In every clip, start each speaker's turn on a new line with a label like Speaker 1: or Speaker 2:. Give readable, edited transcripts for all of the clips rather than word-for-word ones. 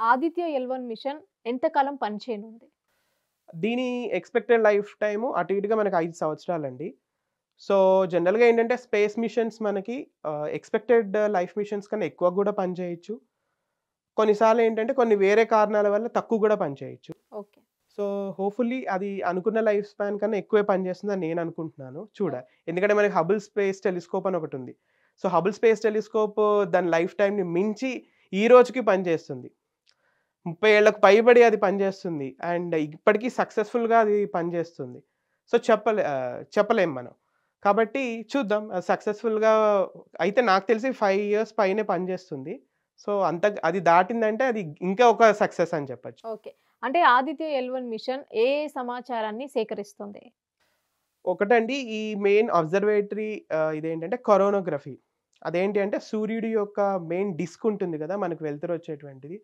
Speaker 1: Aditya ఎల్1 machine ఎంతకాలం పనిచేయనుంది?
Speaker 2: దీని expected life time అటు ఇటుగా మనకు 5 సంవత్సరాలండి. సో, జనరల్‌గా ఏంటంటే స్పేస్ మిషన్స్ మనకి ఎక్స్‌పెక్టెడ్ లైఫ్ మిషన్స్ కన్నా ఎక్కువ గూడా పనిచేయొచ్చు. కొన్నిసార్లు ఏంటంటే కొన్ని వేరే కారణాల వల్ల తక్కువ గూడా పనిచేయొచ్చు.
Speaker 1: ఓకే.
Speaker 2: సో, హోప్‌ఫుల్లీ అది అనుకున్న లైఫ్ స్పాన్ కన్నా ఎక్కువే పనిచేస్తుందని నేను అనుకుంటున్నాను.
Speaker 1: ఓహ్!
Speaker 2: ఎందుకంటే మనకి హబుల్ స్పేస్ టెలిస్కోప్ అని ఒకటుంది. సో, హబుల్ స్పేస్ టెలిస్కోప్ దాని లైఫ్ టైమ్‌ని మించి ఈ రోజుకి పనిచేస్తుంది. 30 ఏళ్లకు పైబడి అది పనిచేస్తుంది. అండ్ ఇప్పటికి సక్సెస్‌ఫుల్‌గా అది పనిచేస్తుంది. సో, చెప్పలేం మనం. కాబట్టి చూద్దాం సక్సెస్‌ఫుల్‌గా అయితే నాకు తెలిసి 5 ఇయర్స్ పైనే పనిచేస్తుంది. సో, అది దాటిందంటే అది ఇంకా ఒక సక్సెస్ అని చెప్పొచ్చు.
Speaker 1: ఓకే. అంటే ఆదిత్య ఎల్1 మిషన్ ఏ సమాచారాన్ని సేకరిస్తుంది?
Speaker 2: ఒకటండి ఈ మెయిన్ అబ్జర్వేటరీ ఇదేంటంటే కరోనోగ్రఫీ. అదేంటి అంటే సూర్యుడి యొక్క మెయిన్ డిస్క్ ఉంటుంది గదా! మనకు వెలుతురొచ్చేటువంటిది.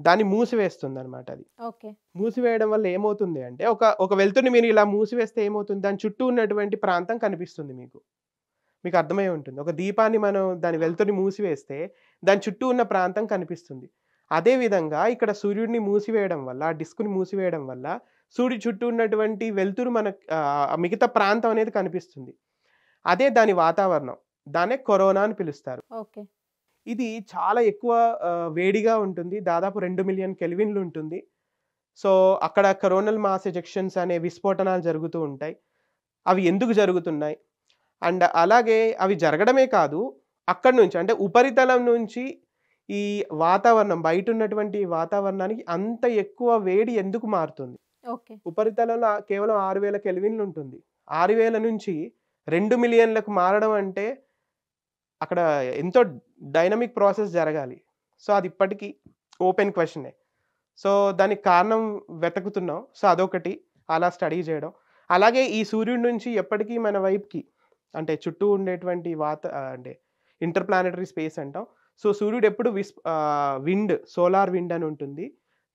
Speaker 2: దాన్ని మూసివేస్తుందనమాట అది.
Speaker 1: ఓకే.
Speaker 2: మూసివేయడం వల్ల ఏమవుతుంది అంటే ఒక వెలుతురుని మీరు ఇలా మూసివేస్తే ఏమవుతుంది? దాని చుట్టూ ఉన్నటువంటి ప్రాంతం కనిపిస్తుంది మీకు. మీకు అర్థమై ఉంటుంది. ఒక దీపాన్ని మనం దాని వెలుతురుని మూసివేస్తే దాని చుట్టూ ఉన్న ప్రాంతం కనిపిస్తుంది. అదే విధంగా ఇక్కడ సూర్యుడిని మూసివేయడం వల్ల, ఆ డిస్క్‌ని మూసివేయడం వల్ల సూర్యుడి చుట్టూ ఉన్నటువంటి వెలుతురు మిగతా ప్రాంతం అనేది కనిపిస్తుంది. అదే దాని వాతావరణం. దాన్నే కరోనా అని పిలుస్తారు.
Speaker 1: ఓకే.
Speaker 2: ఇది చాలా ఎక్కువ వేడిగా ఉంటుంది. దాదాపు 2,000,000 కెల్విన్‌లు ఉంటుంది. సో, అక్కడ కరోనల్ మాస్ ఎజెక్షన్స్ అనే విస్ఫోటనాలు జరుగుతూ ఉంటాయి. అవి ఎందుకు జరుగుతున్నాయి? అండ్ అలాగే అవి జరగడమే కాదు, అక్కడి నుంచి అంటే ఉపరితలం నుంచి ఈ వాతావరణం బయటున్నటువంటి వాతావరణానికి అంత ఎక్కువ వేడి ఎందుకు మారుతుంది?
Speaker 1: ఓకే.
Speaker 2: ఉపరితలంలో కేవలం 6,000 కెల్విన్‌లు ఉంటుంది. 6,000 నుంచి 2,000,000లకు మారడం అంటే అక్కడ ఎంతో డైనమిక్ ప్రాసెస్ జరగాలి. సో, అది ఇప్పటికి ఓపెన్ క్వెషనే. సో, దానికి కారణం వెతుకుతున్నాం. సో, అదొకటి అలా స్టడీ చేయడం. అలాగే ఈ సూర్యుడి నుంచి ఎప్పటికి మన వైపుకి అంటే చుట్టూ ఉండేటువంటి అంటే ఇంటర్ ప్లానెటరీ స్పేస్ అంటాం. సో, సూర్యుడు ఎప్పుడు సోలార్ విండ్ అని ఉంటుంది.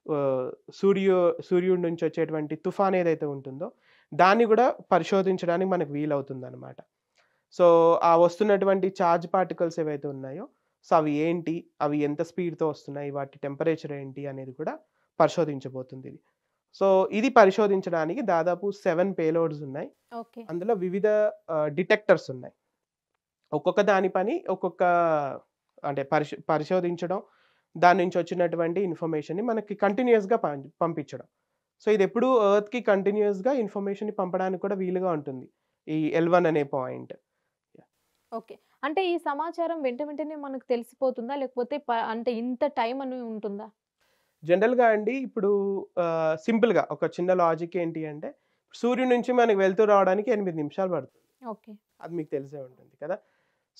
Speaker 2: ఆహ్, సూర్యుడి నుంచి వచ్చేటువంటి తుఫాన్ ఏదైతే ఉంటుందో, దాన్ని గూడా పరిశోధించడానికి మనకు వీలవుతుందనమాట. సో, ఆ వస్తున్నటువంటి చార్జ్ పార్టికల్స్ ఏవైతే ఉన్నాయో, సో, అవి ఏంటి? అవి ఎంత స్పీడ్‌తో వస్తున్నాయి? వాటి టెంపరేచర్ ఏంటి? అనేది కూడా పరిశోధించబోతుందిది. సో, ఇది పరిశోధించడానికి దాదాపు 7 పేలోడ్స్ ఉన్నాయి.
Speaker 1: ఓకే.
Speaker 2: అందులో వివిధ డిటెక్టర్స్ ఉన్నాయి. ఒక్కొక్క దాని పని ఒక్కొక్క అంటే పరిశోధించడం, దాని నుంచి వచ్చినటువంటి ఇన్ఫర్మేషన్‌ని మనకి కంటిన్యూయస్‌గా పంపించడం. సో, ఇదెప్పుడూ ఎర్త్‌కి కంటిన్యూయస్‌గా ఇన్ఫర్మేషన్‌ని పంపడానికి కూడా వీలుగా ఉంటుంది. ఈ ఎల్1 అనే పాయింట్.
Speaker 1: ఓకే. అంటే ఈ సమాచారం వెంటనే మనకు తెలిసిపోతుందా? లేకపోతే అంటే ఇంత టైం అని ఉంటుందా?
Speaker 2: జనరల్‌గా అండి ఇప్పుడు సింపుల్‌గా ఒక చిన్న లాజిక్ ఏంటి అంటే, సూర్యుడి నుంచి మనకు వెలుతురు రావడానికి 8 నిమిషాలు పడుతుంది.
Speaker 1: ఓకే.
Speaker 2: అది మీకు తెలిసే ఉంటుంది కదా!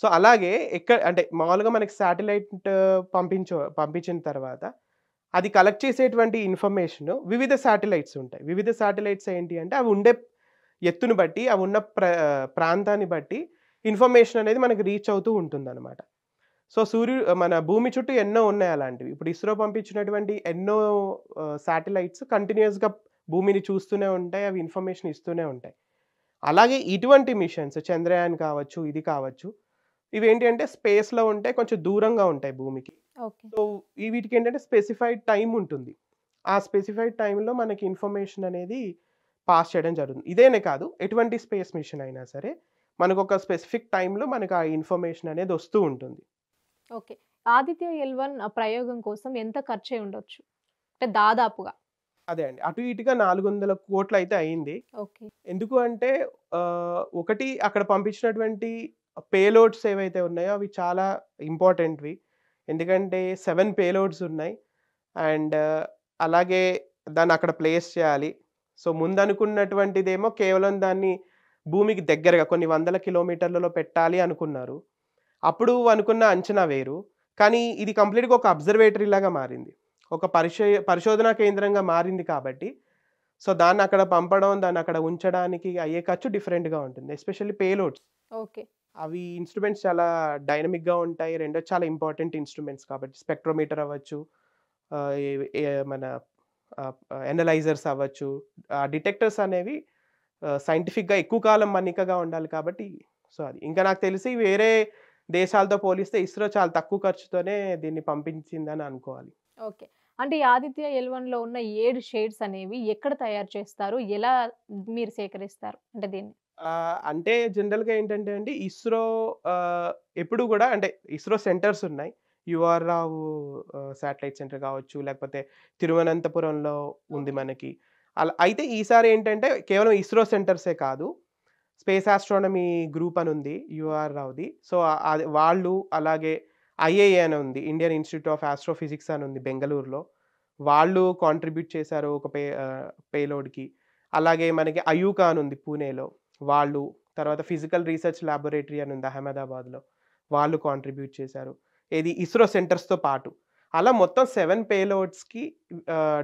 Speaker 2: సో, అలాగే అంటే మామూలుగా మనకి శాటిలైట్ పంపించిన తర్వాత, అది కలెక్ట్ చేసేటువంటి ఇన్ఫర్మేషన్ వివిధ శాటిలైట్స్ ఉంటాయి. వివిధ శాటిలైట్స్ ఏంటి అంటే, అవి ఉండే ఎత్తుని బట్టి, అవి ఉన్న ప్రాంతాన్ని బట్టి ఇన్ఫర్మేషన్ అనేది మనకి రీచ్ అవుతూ ఉంటుందన్నమాట. సో, మన భూమి చుట్టూ ఎన్నో ఉన్నాయి అలాంటివి. ఇప్పుడు ఇస్రో పంపించినటువంటి ఎన్నో శాటిలైట్స్ కంటిన్యూయస్‌గా భూమిని చూస్తూనే ఉంటాయి. అవి ఇన్ఫర్మేషన్ ఇస్తూనే ఉంటాయి. అలాగే ఇటువంటి మిషన్స్ చంద్రయాన్ కావచ్చు, ఇది కావచ్చు. ఇవేంటి అంటే స్పేస్‌లో ఉంటాయి. కొంచెం దూరంగా ఉంటాయి భూమికి.
Speaker 1: ఓకే.
Speaker 2: సో, వీటికేంటంటే స్పెసిఫైడ్ టైమ్ ఉంటుంది. ఆ స్పెసిఫైడ్ టైమ్‌లో మనకి ఇన్ఫర్మేషన్ అనేది పాస్ చేయడం జరుగుతుంది. ఇదేనే కాదు ఎటువంటి స్పేస్ మిషన్ అయినా సరే, మనకొక స్పెసిఫిక్ టైమ్‌లో మనకు ఆ ఇన్ఫర్మేషన్ అనేది వస్తూ ఉంటుంది.
Speaker 1: ఓకే. ఆదిత్య ఎల్1 ప్రయోగం కోసం ఎంత ఖర్చయి ఉండొచ్చు? అంటే దాదాపుగా.
Speaker 2: అదే అండి. అటు ఇటుగా 400,00,00,000 అయితే అయింది.
Speaker 1: ఓకే.
Speaker 2: ఎందుకు అంటే ఒకటి అక్కడ పంపించినటువంటి పేలోడ్స్ ఏవైతే ఉన్నాయో అవి చాలా ఇంపార్టెంట్‌వి. ఎందుకంటే 7 పేలోడ్స్ ఉన్నాయి. అండ్ అలాగే దాన్నక్కడ ప్లేస్ చేయాలి. సో, ముందనుకున్నటువంటిదేమో కేవలం దాన్ని భూమికి దగ్గరగా కొన్ని వందల కిలోమీటర్లలో పెట్టాలి అనుకున్నారు. అప్పుడు అనుకున్న అంచనా వేరు. కానీ ఇది కంప్లీట్‌గా ఒక అబ్జర్వేటరీ లాగా మారింది. ఒక పరిశోధనా కేంద్రంగా మారింది కాబట్టి, సో, దాన్నక్కడ పంపడం, దాన్నక్కడ ఉంచడానికి అయ్యే ఖర్చు డిఫరెంట్‌గా ఉంటుంది. Especially payloads.
Speaker 1: ఓకే.
Speaker 2: అవి ఇన్‌స్ట్రుమెంట్స్ చాలా డైనమిక్‌గా ఉంటాయి. రెండోది చాలా ఇంపార్టెంట్ ఇన్‌స్ట్రుమెంట్స్ కాబట్టి స్పెక్ట్రోమీటర్ అవ్వచ్చు, ఆహ్, ఏ ఏ మన అనలైజర్స్ అవ్వచ్చు. ఆ డిటెక్టర్స్ అనేవి సైంటిఫిక్‌గా ఎక్కువ కాలం మన్నికగా ఉండాలి కాబట్టి, సో, అది. ఇంకా నాకు తెలిసి వేరే దేశాలతో పోలిస్తే ఇస్రో చాలా తక్కువ ఖర్చుతోనే దీన్ని పంపించిందని అనుకోవాలి.
Speaker 1: ఓకే. అంటే ఈ 'ఆదిత్య ఎల్1'లో ఉన్న 7 షేడ్స్ అనేవి ఎక్కడ తయారు చేస్తారు? ఎలా మీరు సేకరిస్తారు? అంటే దీన్ని.
Speaker 2: అంటే జనరల్‌గా ఏంటంటే అండి ఇస్రో ఎప్పుడు గూడా అంటే ఇస్రో సెంటర్స్ ఉన్నాయి. యూఆర్ రావు శాటిలైట్ సెంటర్ కావచ్చు, లేకపోతే తిరువనంతపురంలో ఉంది మనకి. అలా అయితే ఈసారి ఏంటంటే కేవలం ఇస్రో సెంటర్సే కాదు. స్పేస్ ఆస్ట్రోనమీ గ్రూప్ అని ఉంది యూఆర్ రావుది. సో, అది వాళ్ళు అలాగే ఐఐఏ అని ఉంది. ఇండియన్ ఇన్‌స్టిట్యూట్ ఆఫ్ ఆస్ట్రోఫిజిక్స్ అని ఉంది బెంగళూరులో. వాళ్ళు కాంట్రిబ్యూట్ చేశారు ఒక పేలోడ్‌కి. అలాగే మనకి అయూకా అని ఉంది పూణేలో. వాళ్ళు, తర్వాత ఫిజికల్ రీసెర్చ్ లాబొరేటరీ అని ఉంది అహ్మదాబాద్‌లో. వాళ్ళు కాంట్రిబ్యూట్ చేశారు. ఏది ఇస్రో సెంటర్స్‌తో పాటు. అలా మొత్తం 7 పేలోడ్స్‌కి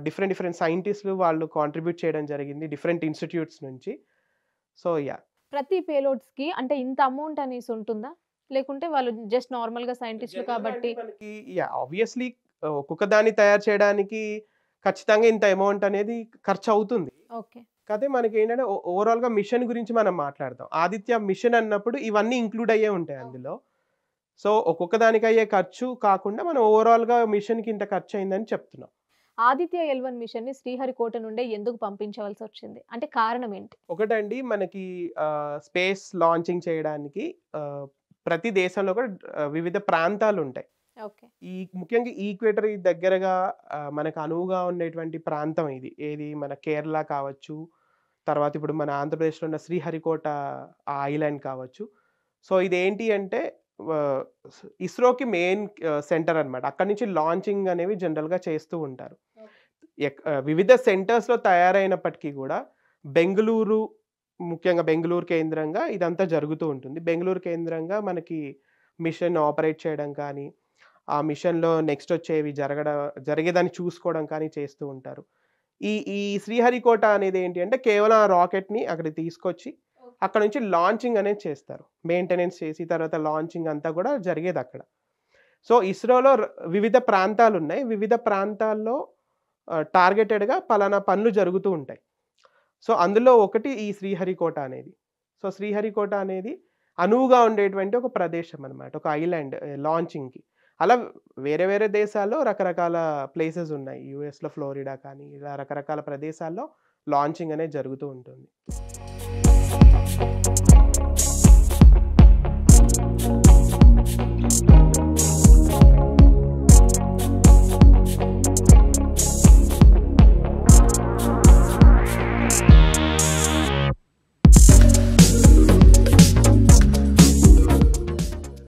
Speaker 2: డిఫరెంట్ డిఫరెంట్ సైంటిస్ట్‌లు వాళ్ళు కాంట్రిబ్యూట్ చేయడం జరిగింది. డిఫరెంట్ ఇన్‌స్టిట్యూట్స్ నుంచి. So, yeah!
Speaker 1: ప్రతి పేలోడ్స్‌కి అంటే ఇంత అమౌంట్ అనేసి ఉంటుందా? లేకుంటే వాళ్ళు జస్ట్ నార్మల్‌గా సైంటిస్ట్‌లు
Speaker 2: జనరల్‌గా అంటే
Speaker 1: కాబట్టి
Speaker 2: మనకి యాహ్! ఆబ్వియస్‌లీ ఒక్కొక్క దాన్ని తయారు చేయడానికి ఖచ్చితంగా ఇంత అమౌంట్ అనేది ఖర్చవుతుంది.
Speaker 1: ఓకే.
Speaker 2: కాతే మనకేంటంటే ఓవరాల్‌గా మిషన్ గురించి మనం మాట్లాడతాం. ఆదిత్య మిషన్ అన్నప్పుడు ఇవన్నీ ఇంక్లూడ్ అయ్యే ఉంటాయి అందులో. సో, ఒక్కొక్క దానికి అయ్యే ఖర్చు కాకుండా మనం ఓవరాల్‌గా మిషన్‌కి ఇంత ఖర్చయిందని చెప్తున్నాం.
Speaker 1: 'ఆదిత్య ఎల్1' మిషన్‌ని శ్రీహరికోట నుండే ఎందుకు పంపించవలసొచ్చింది? అంటే కారణం ఏంటి?
Speaker 2: ఒకటండి మనకి స్పేస్ లాంచింగ్ చేయడానికి ఆహ్, ప్రతి దేశంలో కూడా వివిధ ప్రాంతాలుంటాయి.
Speaker 1: ఓకే.
Speaker 2: ముఖ్యంగా ఈక్వేటరీ దగ్గరగా మనకు అనువుగా ఉండేటువంటి ప్రాంతం ఇది. ఏది మన కేరళ కావచ్చు, తర్వాత ఇప్పుడు మన ఆంధ్రప్రదేశ్‌లో ఉన్న శ్రీహరికోట ఆ ఐలాండ్ కావచ్చు. సో, ఇదేంటి అంటే ఆహ్, ఇస్రోకి మెయిన్ సెంటర్ అన్నమాట. అక్కడి నుంచి లాంచింగ్ అనేవి జనరల్‌గా చేస్తూ ఉంటారు. వివిధ సెంటర్స్‌లో తయారైనప్పటికీ గూడా బెంగుళూరు, ముఖ్యంగా బెంగుళూరు కేంద్రంగా ఇదంతా జరుగుతూ ఉంటుంది. బెంగుళూరు కేంద్రంగా మనకి మిషన్ ఆపరేట్ చేయడం కానీ, ఆ మిషన్‌లో నెక్స్ట్ వచ్చేవి జరిగేదాన్ని చూసుకోవడం కానీ చేస్తూ ఉంటారు. ఈ ఈ శ్రీహరికోట అనేది ఏంటి అంటే కేవలం ఆ రాకెట్‌ని అక్కడికి తీసుకొచ్చి అక్కడ నుంచి లాంచింగ్ అనేది చేస్తారు. మెయింటెనెన్స్ చేసి తర్వాత లాంచింగ్ అంతా గూడా జరిగేదక్కడ. సో, ఇస్రోలో వివిధ ప్రాంతాలున్నాయి. వివిధ ప్రాంతాల్లో టార్గెటెడ్‌గా పలానా పనులు జరుగుతూ ఉంటాయి. సో, అందులో ఒకటి ఈ శ్రీహరికోట అనేది. సో, శ్రీహరికోట అనేది అనువుగా ఉండేటువంటి ఒక ప్రదేశం అన్నమాట. ఒక ఐలాండ్ లాంచింగ్‌కి. అలా వేరే వేరే దేశాల్లో రకరకాల ప్లేసెస్ ఉన్నాయి. యూఎస్‌లో ఫ్లోరిడా కానీ ఇలా రకరకాల ప్రదేశాల్లో లాంచింగ్ అనేది జరుగుతూ ఉంటుంది.